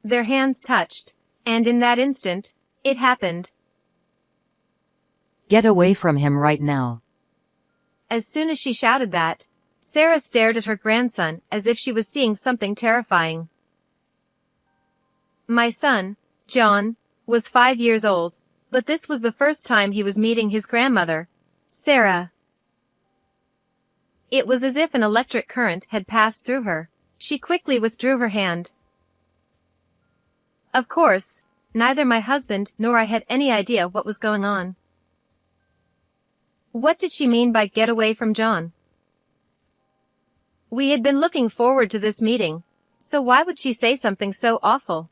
Their hands touched, and in that instant, it happened. Get away from him right now. As soon as she shouted that, Sarah stared at her grandson as if she was seeing something terrifying. My son, John, was 5 years old, but this was the first time he was meeting his grandmother, Sarah. It was as if an electric current had passed through her. She quickly withdrew her hand. Of course, neither my husband nor I had any idea what was going on. What did she mean by get away from John? We had been looking forward to this meeting, so why would she say something so awful?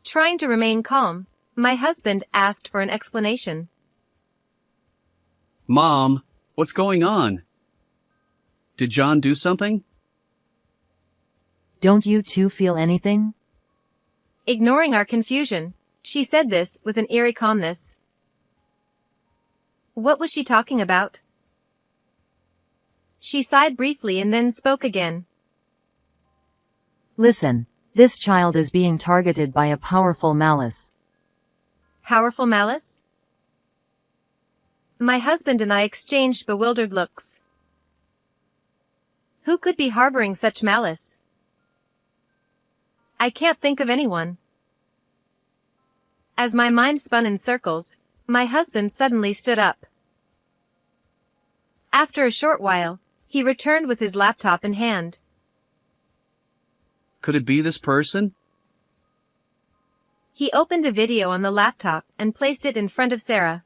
Trying to remain calm, my husband asked for an explanation. Mom, what's going on? Did John do something? Don't you two feel anything? Ignoring our confusion, she said this with an eerie calmness. What was she talking about? She sighed briefly and then spoke again. Listen, this child is being targeted by a powerful malice. Powerful malice? My husband and I exchanged bewildered looks. Who could be harboring such malice? I can't think of anyone. As my mind spun in circles, my husband suddenly stood up. After a short while, he returned with his laptop in hand. Could it be this person? He opened a video on the laptop and placed it in front of Sarah.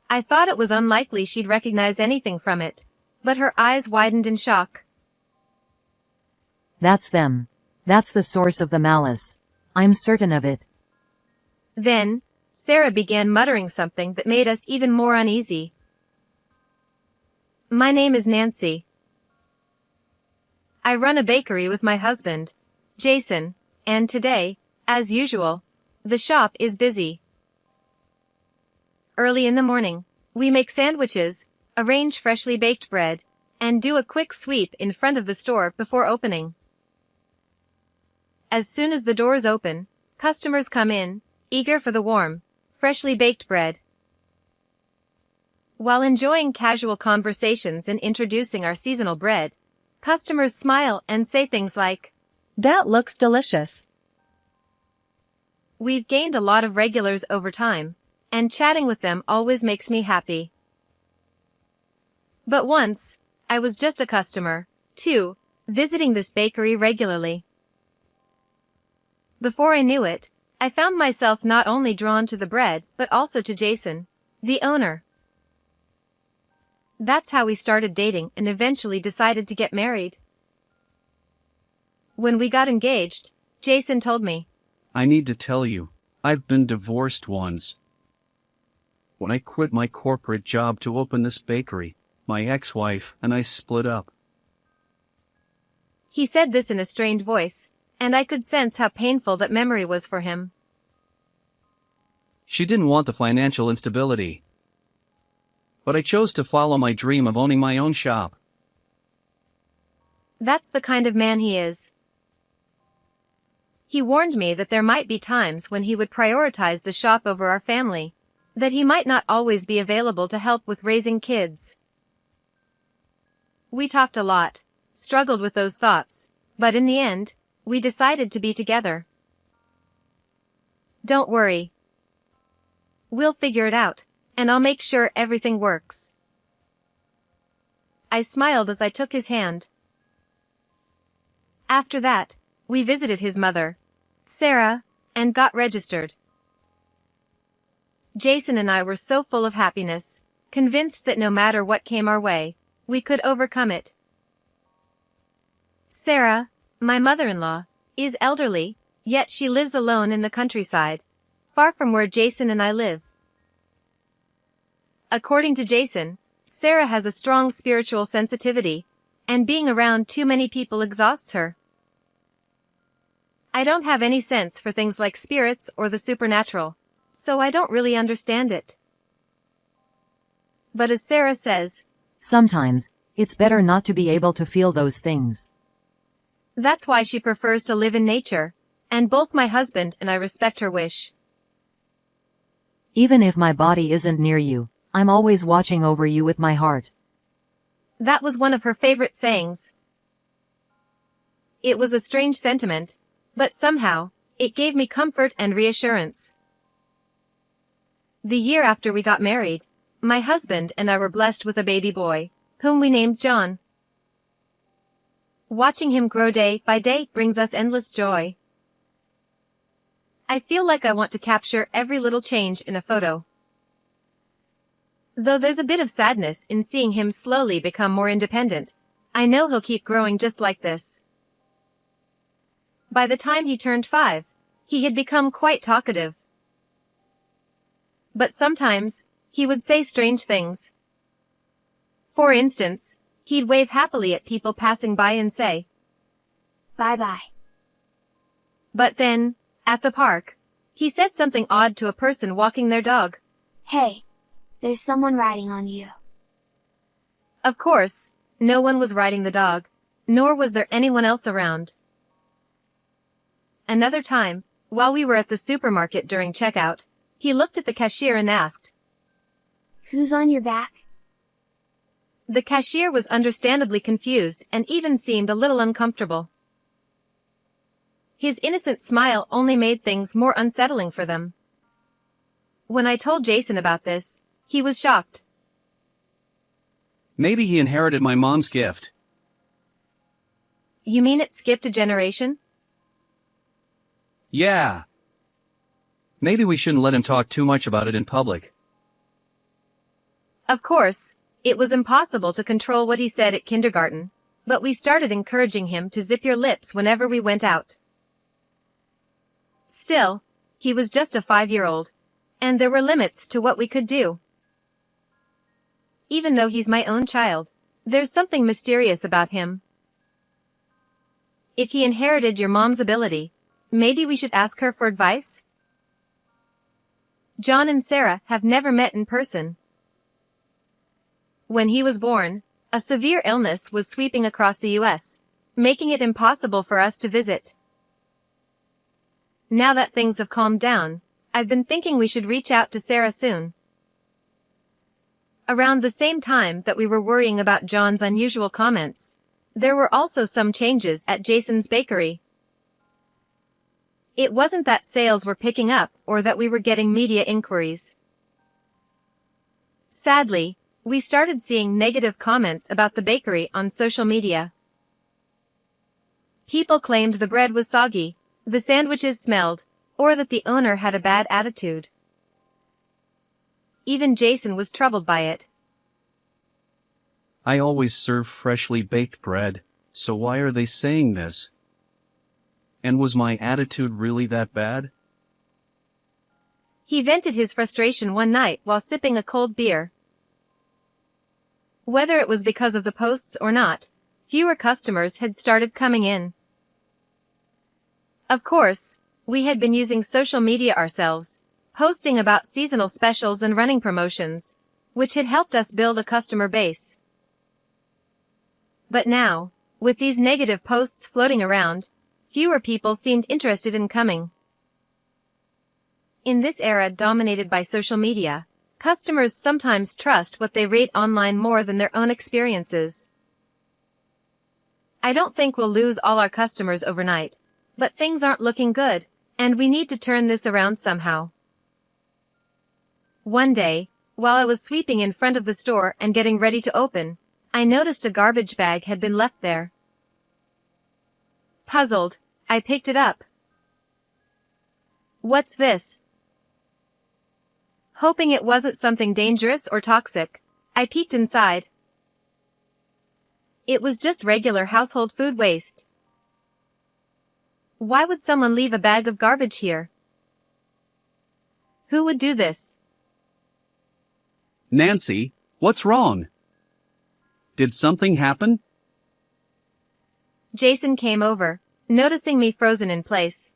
I thought it was unlikely she'd recognize anything from it, but her eyes widened in shock. That's them. That's the source of the malice. I'm certain of it. Then, Sarah began muttering something that made us even more uneasy. My name is Nancy. I run a bakery with my husband, Jason, and today, as usual, the shop is busy. Early in the morning, we make sandwiches, arrange freshly baked bread, and do a quick sweep in front of the store before opening. As soon as the doors open, customers come in, eager for the warm, freshly baked bread. While enjoying casual conversations and introducing our seasonal bread, customers smile and say things like, "That looks delicious." We've gained a lot of regulars over time, and chatting with them always makes me happy. But once, I was just a customer, too, visiting this bakery regularly. Before I knew it, I found myself not only drawn to the bread but also to Jason, the owner. That's how we started dating and eventually decided to get married. When we got engaged, Jason told me, I need to tell you, I've been divorced once. When I quit my corporate job to open this bakery, my ex-wife and I split up. He said this in a strained voice, and I could sense how painful that memory was for him. She didn't want the financial instability. But I chose to follow my dream of owning my own shop. That's the kind of man he is. He warned me that there might be times when he would prioritize the shop over our family, that he might not always be available to help with raising kids. We talked a lot, struggled with those thoughts, but in the end, we decided to be together. Don't worry. We'll figure it out, and I'll make sure everything works. I smiled as I took his hand. After that, we visited his mother, Sarah, and got registered. Jason and I were so full of happiness, convinced that no matter what came our way, we could overcome it. Sarah, my mother-in-law, is elderly, yet she lives alone in the countryside, far from where Jason and I live. According to Jason, Sarah has a strong spiritual sensitivity, and being around too many people exhausts her. I don't have any sense for things like spirits or the supernatural, so I don't really understand it. But as Sarah says, sometimes, it's better not to be able to feel those things. That's why she prefers to live in nature. And both my husband and I respect her wish. Even if my body isn't near you, I'm always watching over you with my heart. That was one of her favorite sayings. It was a strange sentiment, but somehow, it gave me comfort and reassurance. The year after we got married, my husband and I were blessed with a baby boy, whom we named John. Watching him grow day by day brings us endless joy. I feel like I want to capture every little change in a photo. Though there's a bit of sadness in seeing him slowly become more independent, I know he'll keep growing just like this. By the time he turned 5, he had become quite talkative. But sometimes, he would say strange things. For instance, he'd wave happily at people passing by and say, "Bye-bye." But then, at the park, he said something odd to a person walking their dog. "Hey, there's someone riding on you." Of course, no one was riding the dog, nor was there anyone else around. Another time, while we were at the supermarket during checkout, he looked at the cashier and asked, "Who's on your back?" The cashier was understandably confused and even seemed a little uncomfortable. His innocent smile only made things more unsettling for them. When I told Jason about this, he was shocked. Maybe he inherited my mom's gift. You mean it skipped a generation? Yeah. Maybe we shouldn't let him talk too much about it in public. Of course, it was impossible to control what he said at kindergarten, but we started encouraging him to zip your lips whenever we went out. Still, he was just a 5-year-old, and there were limits to what we could do. Even though he's my own child, there's something mysterious about him. If he inherited your mom's ability, maybe we should ask her for advice? John and Sarah have never met in person. When he was born, a severe illness was sweeping across the U.S., making it impossible for us to visit. Now that things have calmed down, I've been thinking we should reach out to Sarah soon. Around the same time that we were worrying about John's unusual comments, there were also some changes at Jason's bakery. It wasn't that sales were picking up or that we were getting media inquiries. Sadly, we started seeing negative comments about the bakery on social media. People claimed the bread was soggy, the sandwiches smelled, or that the owner had a bad attitude. Even Jason was troubled by it. I always serve freshly baked bread, so why are they saying this? And was my attitude really that bad? He vented his frustration one night while sipping a cold beer. Whether it was because of the posts or not, fewer customers had started coming in. Of course, we had been using social media ourselves, posting about seasonal specials and running promotions, which had helped us build a customer base. But now, with these negative posts floating around, fewer people seemed interested in coming. In this era dominated by social media, customers sometimes trust what they read online more than their own experiences. I don't think we'll lose all our customers overnight, but things aren't looking good, and we need to turn this around somehow. One day, while I was sweeping in front of the store and getting ready to open, I noticed a garbage bag had been left there. Puzzled, I picked it up. What's this? Hoping it wasn't something dangerous or toxic, I peeked inside. It was just regular household food waste. Why would someone leave a bag of garbage here? Who would do this? Nancy, what's wrong? Did something happen? Jason came over, noticing me frozen in place.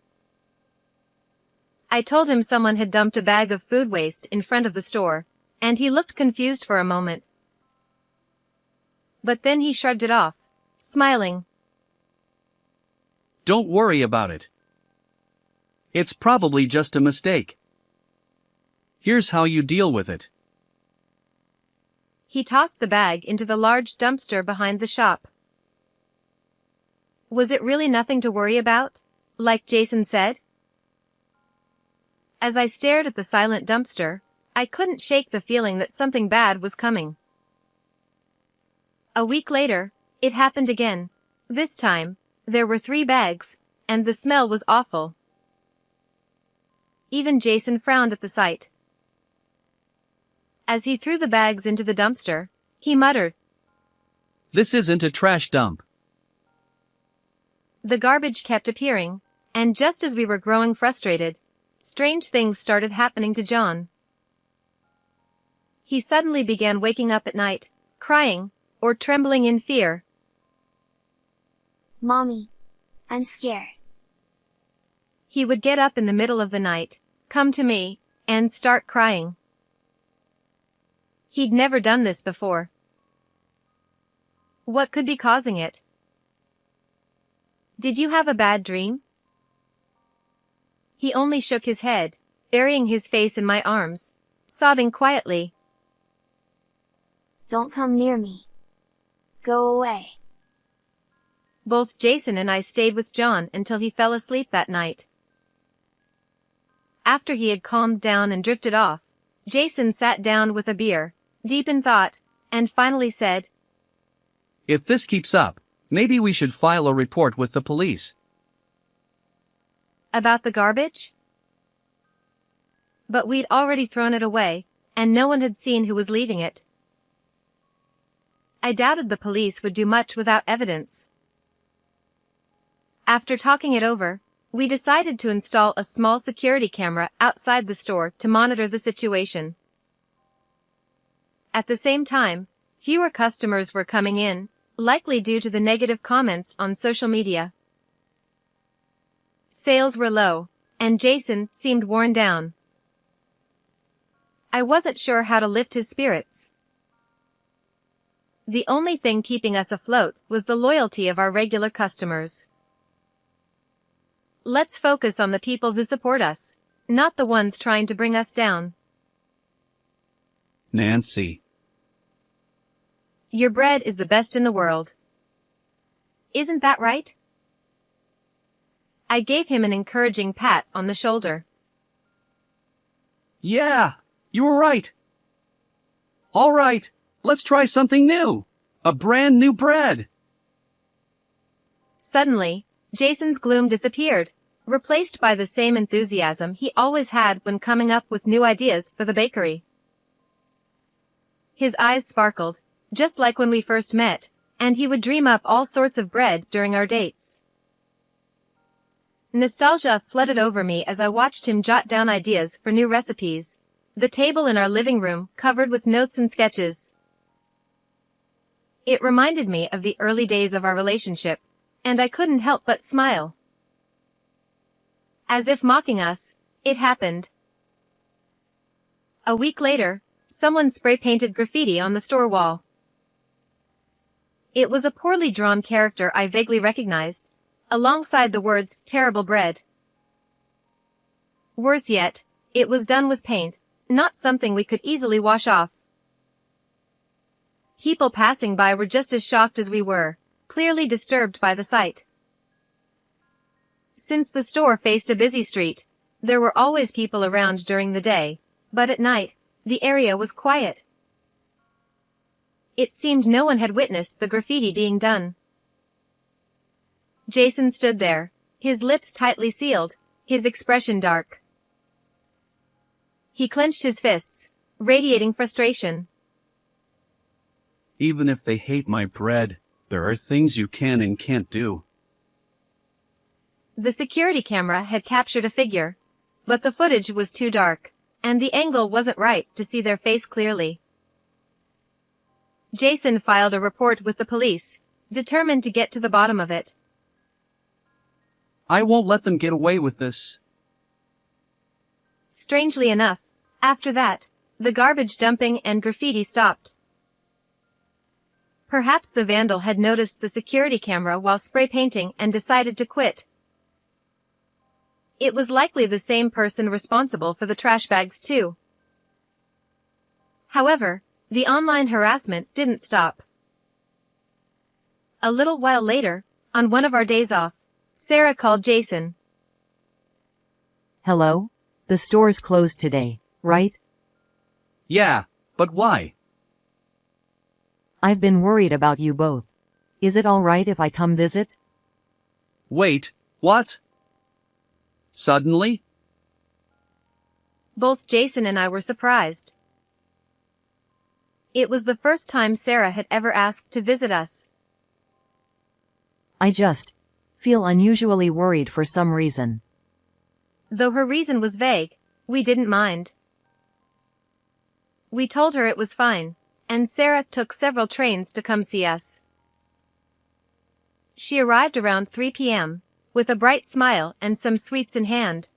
I told him someone had dumped a bag of food waste in front of the store, and he looked confused for a moment. But then he shrugged it off, smiling. Don't worry about it. It's probably just a mistake. Here's how you deal with it. He tossed the bag into the large dumpster behind the shop. Was it really nothing to worry about, like Jason said? As I stared at the silent dumpster, I couldn't shake the feeling that something bad was coming. A week later, it happened again. This time, there were 3 bags, and the smell was awful. Even Jason frowned at the sight. As he threw the bags into the dumpster, he muttered, "This isn't a trash dump." The garbage kept appearing, and just as we were growing frustrated, strange things started happening to John. He suddenly began waking up at night, crying, or trembling in fear. Mommy, I'm scared. He would get up in the middle of the night, come to me, and start crying. He'd never done this before. What could be causing it? Did you have a bad dream? He only shook his head, burying his face in my arms, sobbing quietly. Don't come near me. Go away. Both Jason and I stayed with John until he fell asleep that night. After he had calmed down and drifted off, Jason sat down with a beer, deep in thought, and finally said, "If this keeps up, maybe we should file a report with the police." About the garbage? But we'd already thrown it away, and no one had seen who was leaving it. I doubted the police would do much without evidence. After talking it over, we decided to install a small security camera outside the store to monitor the situation. At the same time, fewer customers were coming in, likely due to the negative comments on social media. Sales were low, and Jason seemed worn down. I wasn't sure how to lift his spirits. The only thing keeping us afloat was the loyalty of our regular customers. Let's focus on the people who support us, not the ones trying to bring us down. Nancy. Your bread is the best in the world. Isn't that right? I gave him an encouraging pat on the shoulder. Yeah, you were right. All right, let's try something new. A brand new bread. Suddenly, Jason's gloom disappeared, replaced by the same enthusiasm he always had when coming up with new ideas for the bakery. His eyes sparkled, just like when we first met, and he would dream up all sorts of bread during our dates. Nostalgia flooded over me as I watched him jot down ideas for new recipes, the table in our living room covered with notes and sketches. It reminded me of the early days of our relationship, and I couldn't help but smile. As if mocking us, it happened. A week later, someone spray-painted graffiti on the store wall. It was a poorly drawn character I vaguely recognized, alongside the words "terrible bread." Worse yet, it was done with paint, not something we could easily wash off. People passing by were just as shocked as we were, clearly disturbed by the sight. Since the store faced a busy street, there were always people around during the day, but at night, the area was quiet. It seemed no one had witnessed the graffiti being done. Jason stood there, his lips tightly sealed, his expression dark. He clenched his fists, radiating frustration. Even if they hate my bread, there are things you can and can't do. The security camera had captured a figure, but the footage was too dark, and the angle wasn't right to see their face clearly. Jason filed a report with the police, determined to get to the bottom of it. I won't let them get away with this. Strangely enough, after that, the garbage dumping and graffiti stopped. Perhaps the vandal had noticed the security camera while spray painting and decided to quit, It was likely the same person responsible for the trash bags too. However, the online harassment didn't stop. A little while later, on one of our days off, Sarah called Jason. Hello? The store's closed today, right? Yeah, but why? I've been worried about you both. Is it all right if I come visit? Wait, what? Suddenly? Both Jason and I were surprised. It was the first time Sarah had ever asked to visit us. I just feel unusually worried for some reason. Though her reason was vague, we didn't mind. We told her it was fine, and Sarah took several trains to come see us. She arrived around 3 p.m., with a bright smile and some sweets in hand.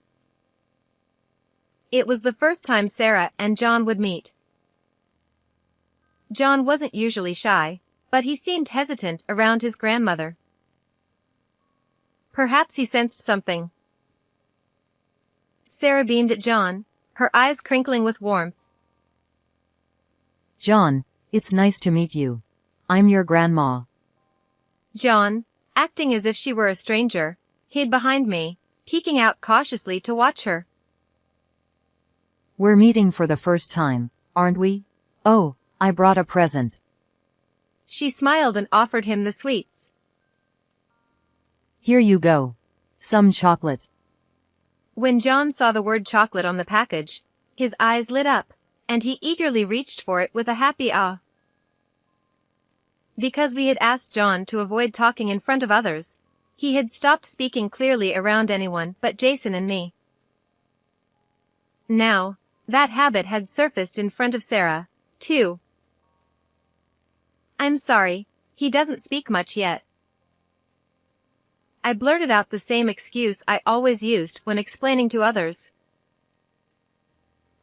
It was the first time Sarah and John would meet. John wasn't usually shy, but he seemed hesitant around his grandmother. Perhaps he sensed something. Sarah beamed at John, her eyes crinkling with warmth. John, it's nice to meet you. I'm your grandma. John, acting as if she were a stranger, hid behind me, peeking out cautiously to watch her. We're meeting for the first time, aren't we? Oh, I brought a present. She smiled and offered him the sweets. Here you go. Some chocolate. When John saw the word chocolate on the package, his eyes lit up, and he eagerly reached for it with a happy ah. Because we had asked John to avoid talking in front of others, he had stopped speaking clearly around anyone but Jason and me. Now, that habit had surfaced in front of Sarah, too. I'm sorry, he doesn't speak much yet. I blurted out the same excuse I always used when explaining to others.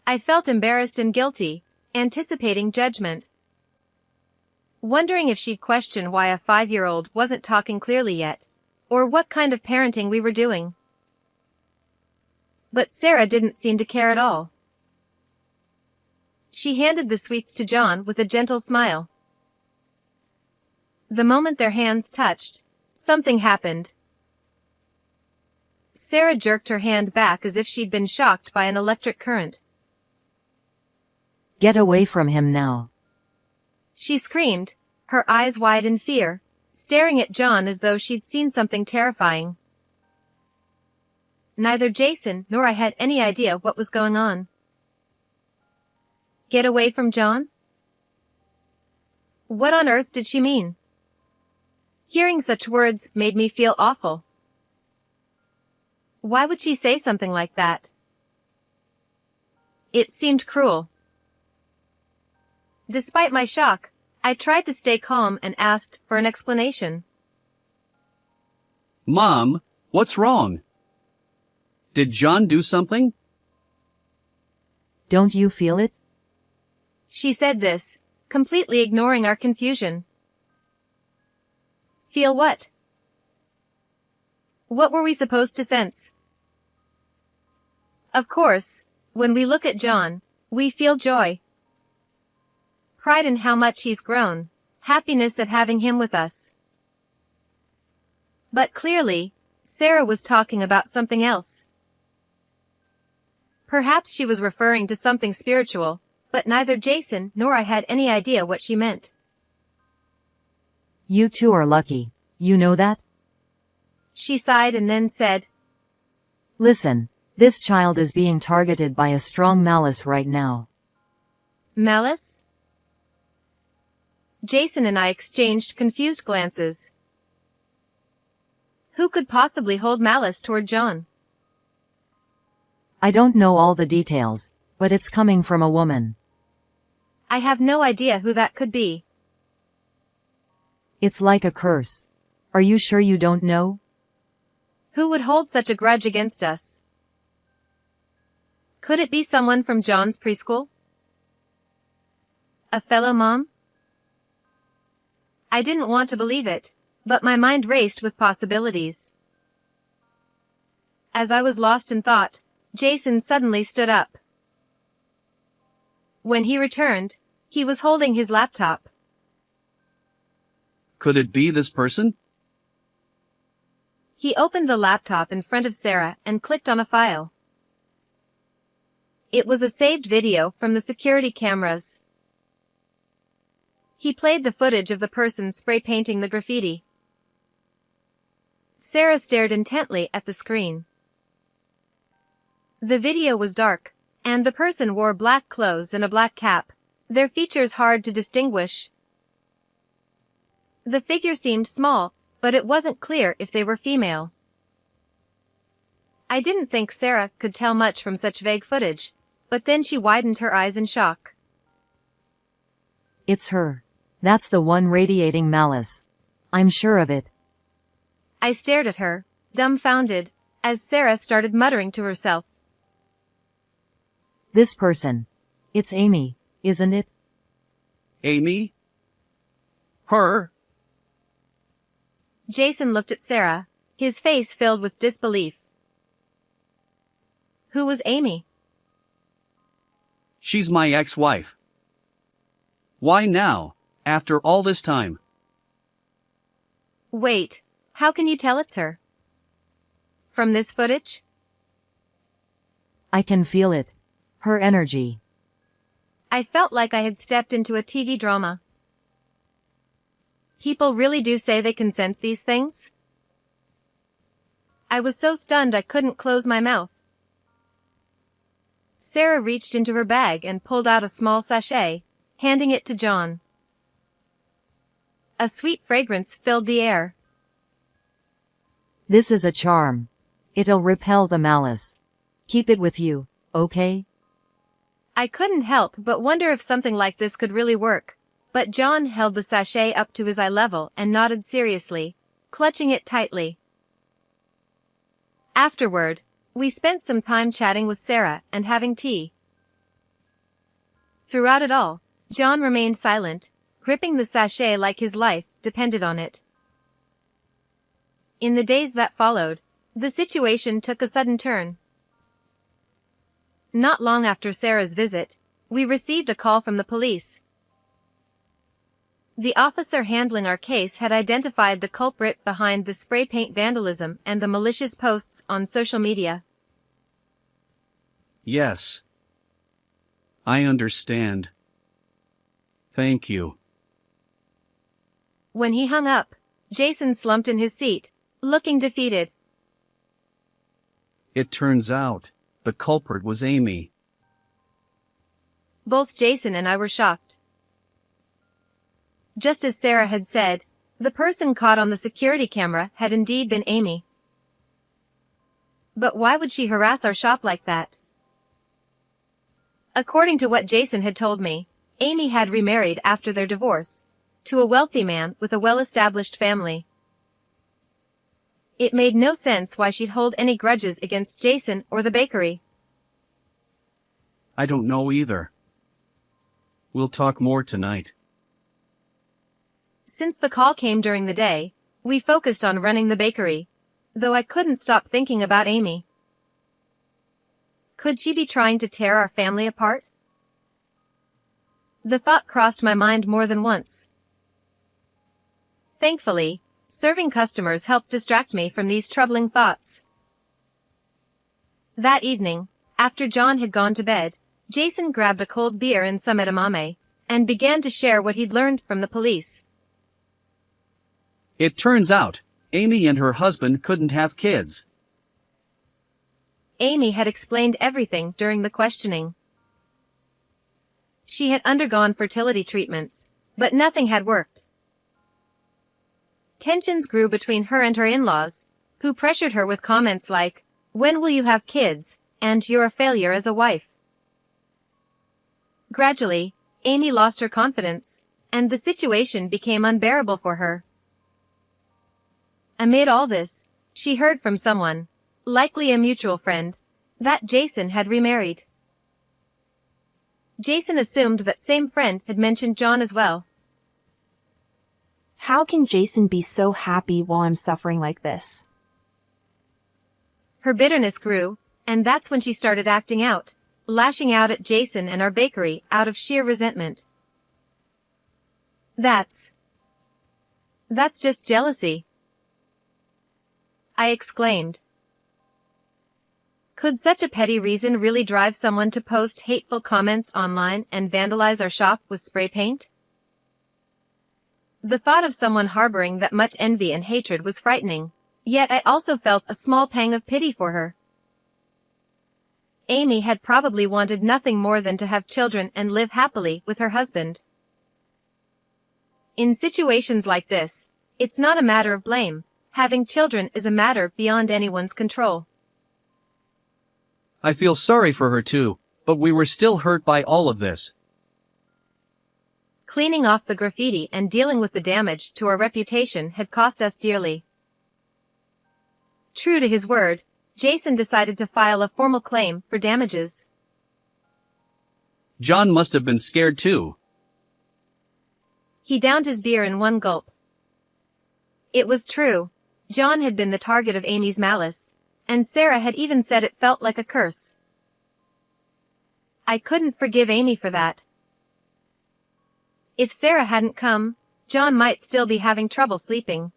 I felt embarrassed and guilty, anticipating judgment. Wondering if she'd question why a 5-year-old wasn't talking clearly yet, or what kind of parenting we were doing. But Sarah didn't seem to care at all. She handed the sweets to John with a gentle smile. The moment their hands touched, something happened. Sarah jerked her hand back as if she'd been shocked by an electric current. Get away from him now. She screamed, her eyes wide in fear, staring at John as though she'd seen something terrifying. Neither Jason nor I had any idea what was going on. Get away from John? What on earth did she mean? Hearing such words made me feel awful. Why would she say something like that? It seemed cruel. Despite my shock, I tried to stay calm and asked for an explanation. Mom, what's wrong? Did John do something? Don't you feel it? She said this, completely ignoring our confusion. Feel what? What were we supposed to sense? Of course, when we look at John, we feel joy. Pride in how much he's grown, happiness at having him with us. But clearly, Sarah was talking about something else. Perhaps she was referring to something spiritual, but neither Jason nor I had any idea what she meant. You two are lucky. You know that? She sighed and then said, Listen, this child is being targeted by a strong malice right now. Malice? Jason and I exchanged confused glances. Who could possibly hold malice toward John? I don't know all the details, but it's coming from a woman. I have no idea who that could be. It's like a curse. Are you sure you don't know? Who would hold such a grudge against us? Could it be someone from John's preschool? A fellow mom? I didn't want to believe it, but my mind raced with possibilities. As I was lost in thought, Jason suddenly stood up. When he returned, he was holding his laptop. Could it be this person? He opened the laptop in front of Sarah and clicked on a file. It was a saved video from the security cameras. He played the footage of the person spray painting the graffiti. Sarah stared intently at the screen. The video was dark, and the person wore black clothes and a black cap, their features hard to distinguish. The figure seemed small, but it wasn't clear if they were female. I didn't think Sarah could tell much from such vague footage, but then she widened her eyes in shock. It's her. That's the one radiating malice. I'm sure of it. I stared at her, dumbfounded, as Sarah started muttering to herself. This person. It's Amy, isn't it? Amy? Her? Jason looked at Sarah, his face filled with disbelief. Who was Amy? She's my ex-wife. Why now, after all this time? Wait, how can you tell it's her? From this footage? I can feel it. Her energy. I felt like I had stepped into a TV drama. People really do say they can sense these things? I was so stunned I couldn't close my mouth. Sarah reached into her bag and pulled out a small sachet, handing it to John. A sweet fragrance filled the air. This is a charm. It'll repel the malice. Keep it with you, okay? I couldn't help but wonder if something like this could really work, but John held the sachet up to his eye level and nodded seriously, clutching it tightly. Afterward, we spent some time chatting with Sarah and having tea. Throughout it all, John remained silent, gripping the sachet like his life depended on it. In the days that followed, the situation took a sudden turn. Not long after Sarah's visit, we received a call from the police. The officer handling our case had identified the culprit behind the spray paint vandalism and the malicious posts on social media. Yes. I understand. Thank you. When he hung up, Jason slumped in his seat, looking defeated. It turns out, the culprit was Amy. Both Jason and I were shocked. Just as Sarah had said, the person caught on the security camera had indeed been Amy. But why would she harass our shop like that? According to what Jason had told me, Amy had remarried after their divorce, to a wealthy man with a well-established family. It made no sense why she'd hold any grudges against Jason or the bakery. I don't know either. We'll talk more tonight. Since the call came during the day, we focused on running the bakery, though I couldn't stop thinking about Amy. Could she be trying to tear our family apart? The thought crossed my mind more than once. Thankfully, serving customers helped distract me from these troubling thoughts. That evening, after John had gone to bed, Jason grabbed a cold beer and some edamame, and began to share what he'd learned from the police. It turns out, Amy and her husband couldn't have kids. Amy had explained everything during the questioning. She had undergone fertility treatments, but nothing had worked. Tensions grew between her and her in-laws, who pressured her with comments like, "When will you have kids?" and "You're a failure as a wife." Gradually, Amy lost her confidence, and the situation became unbearable for her. Amid all this, she heard from someone, likely a mutual friend, that Jason had remarried. Jason assumed that same friend had mentioned John as well. How can Jason be so happy while I'm suffering like this? Her bitterness grew, and that's when she started acting out, lashing out at Jason and our bakery out of sheer resentment. That's just jealousy, I exclaimed. Could such a petty reason really drive someone to post hateful comments online and vandalize our shop with spray paint? The thought of someone harboring that much envy and hatred was frightening, yet I also felt a small pang of pity for her. Amy had probably wanted nothing more than to have children and live happily with her husband. In situations like this, it's not a matter of blame. Having children is a matter beyond anyone's control. I feel sorry for her too, but we were still hurt by all of this. Cleaning off the graffiti and dealing with the damage to our reputation had cost us dearly. True to his word, Jason decided to file a formal claim for damages. John must have been scared too. He downed his beer in one gulp. It was true. John had been the target of Amy's malice, and Sarah had even said it felt like a curse. I couldn't forgive Amy for that. If Sarah hadn't come, John might still be having trouble sleeping.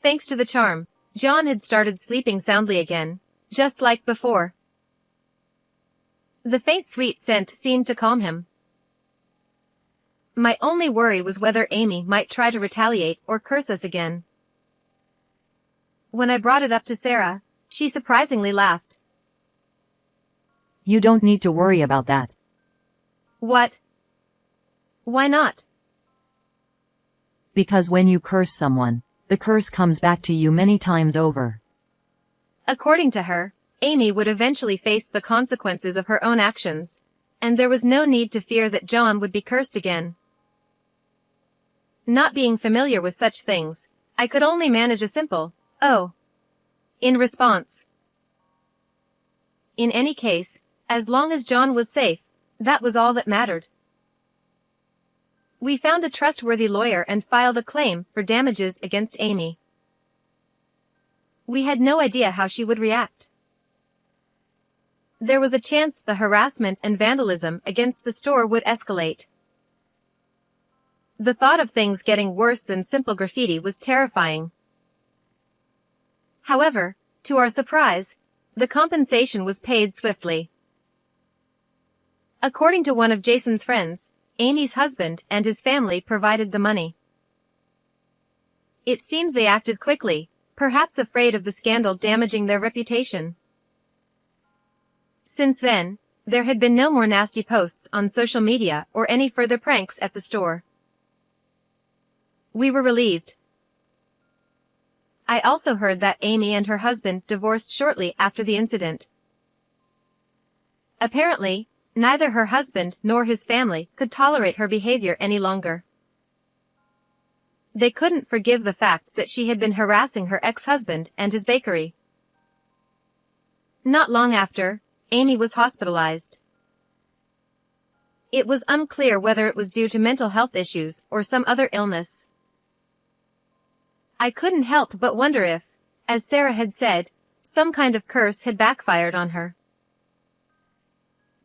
Thanks to the charm, John had started sleeping soundly again, just like before. The faint sweet scent seemed to calm him. My only worry was whether Amy might try to retaliate or curse us again. When I brought it up to Sarah, she surprisingly laughed. You don't need to worry about that. What? Why not? Because when you curse someone, the curse comes back to you many times over. According to her, Amy would eventually face the consequences of her own actions, and there was no need to fear that John would be cursed again. Not being familiar with such things, I could only manage a simple, "Oh," in response. In any case, as long as John was safe, that was all that mattered. We found a trustworthy lawyer and filed a claim for damages against Amy. We had no idea how she would react. There was a chance the harassment and vandalism against the store would escalate. The thought of things getting worse than simple graffiti was terrifying. However, to our surprise, the compensation was paid swiftly. According to one of Jason's friends, Amy's husband and his family provided the money. It seems they acted quickly, perhaps afraid of the scandal damaging their reputation. Since then, there had been no more nasty posts on social media or any further pranks at the store. We were relieved. I also heard that Amy and her husband divorced shortly after the incident. Apparently, neither her husband nor his family could tolerate her behavior any longer. They couldn't forgive the fact that she had been harassing her ex-husband and his bakery. Not long after, Amy was hospitalized. It was unclear whether it was due to mental health issues or some other illness. I couldn't help but wonder if, as Sarah had said, some kind of curse had backfired on her.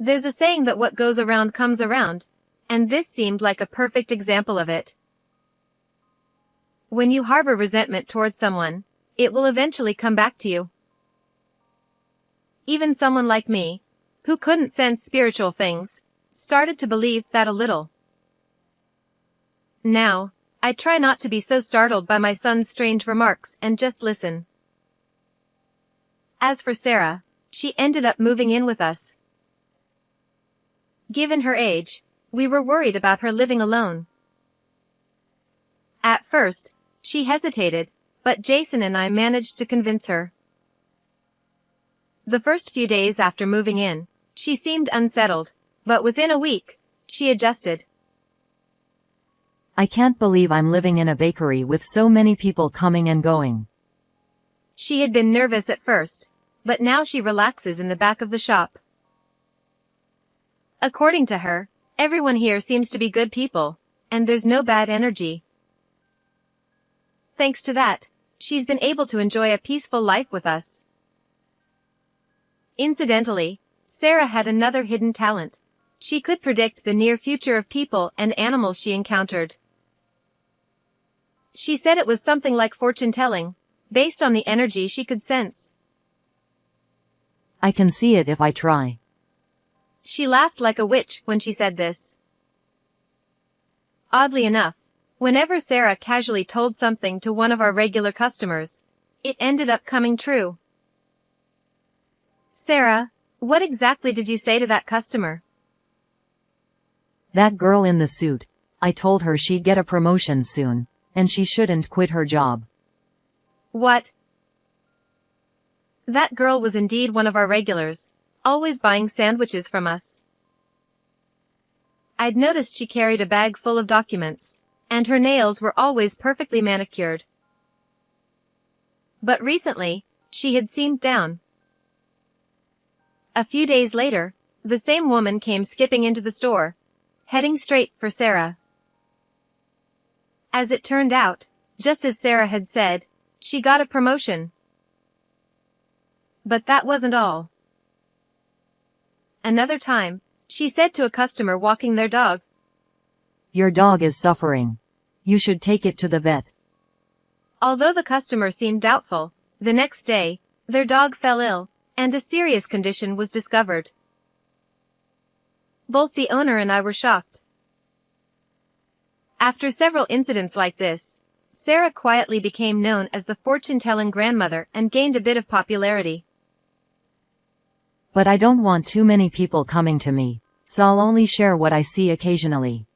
There's a saying that what goes around comes around, and this seemed like a perfect example of it. When you harbor resentment towards someone, it will eventually come back to you. Even someone like me, who couldn't sense spiritual things, started to believe that a little. Now, I try not to be so startled by my son's strange remarks and just listen. As for Sarah, she ended up moving in with us. Given her age, we were worried about her living alone. At first, she hesitated, but Jason and I managed to convince her. The first few days after moving in, she seemed unsettled, but within a week, she adjusted. I can't believe I'm living in a bakery with so many people coming and going. She had been nervous at first, but now she relaxes in the back of the shop. According to her, everyone here seems to be good people, and there's no bad energy. Thanks to that, she's been able to enjoy a peaceful life with us. Incidentally, Sarah had another hidden talent. She could predict the near future of people and animals she encountered. She said it was something like fortune-telling, based on the energy she could sense. I can see it if I try. She laughed like a witch when she said this. Oddly enough, whenever Sarah casually told something to one of our regular customers, it ended up coming true. Sarah, what exactly did you say to that customer? That girl in the suit, I told her she'd get a promotion soon, and she shouldn't quit her job. What? That girl was indeed one of our regulars, always buying sandwiches from us. I'd noticed she carried a bag full of documents, and her nails were always perfectly manicured. But recently, she had seemed down. A few days later, the same woman came skipping into the store, heading straight for Sarah. As it turned out, just as Sarah had said, she got a promotion. But that wasn't all. Another time, she said to a customer walking their dog, Your dog is suffering. You should take it to the vet. Although the customer seemed doubtful, the next day, their dog fell ill, and a serious condition was discovered. Both the owner and I were shocked. After several incidents like this, Sarah quietly became known as the fortune-telling grandmother and gained a bit of popularity. But I don't want too many people coming to me, so I'll only share what I see occasionally.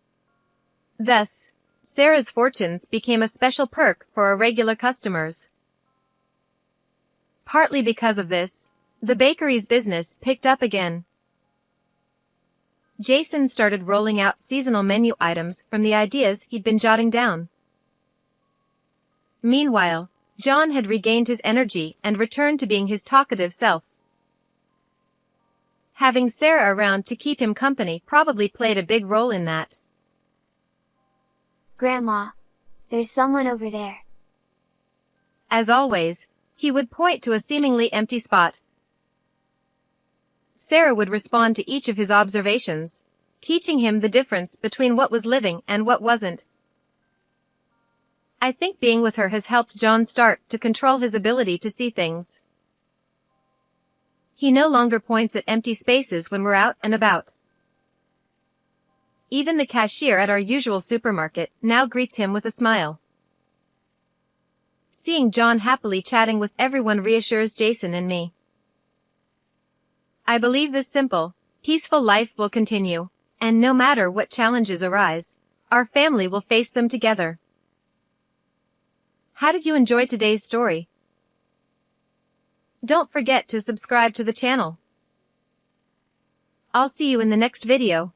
Thus, Sarah's fortunes became a special perk for our regular customers. Partly because of this, the bakery's business picked up again. Jason started rolling out seasonal menu items from the ideas he'd been jotting down. Meanwhile, John had regained his energy and returned to being his talkative self. Having Sarah around to keep him company probably played a big role in that. Grandma, there's someone over there. As always, he would point to a seemingly empty spot. Sarah would respond to each of his observations, teaching him the difference between what was living and what wasn't. I think being with her has helped John start to control his ability to see things. He no longer points at empty spaces when we're out and about. Even the cashier at our usual supermarket now greets him with a smile. Seeing John happily chatting with everyone reassures Jason and me. I believe this simple, peaceful life will continue, and no matter what challenges arise, our family will face them together. How did you enjoy today's story? Don't forget to subscribe to the channel. I'll see you in the next video.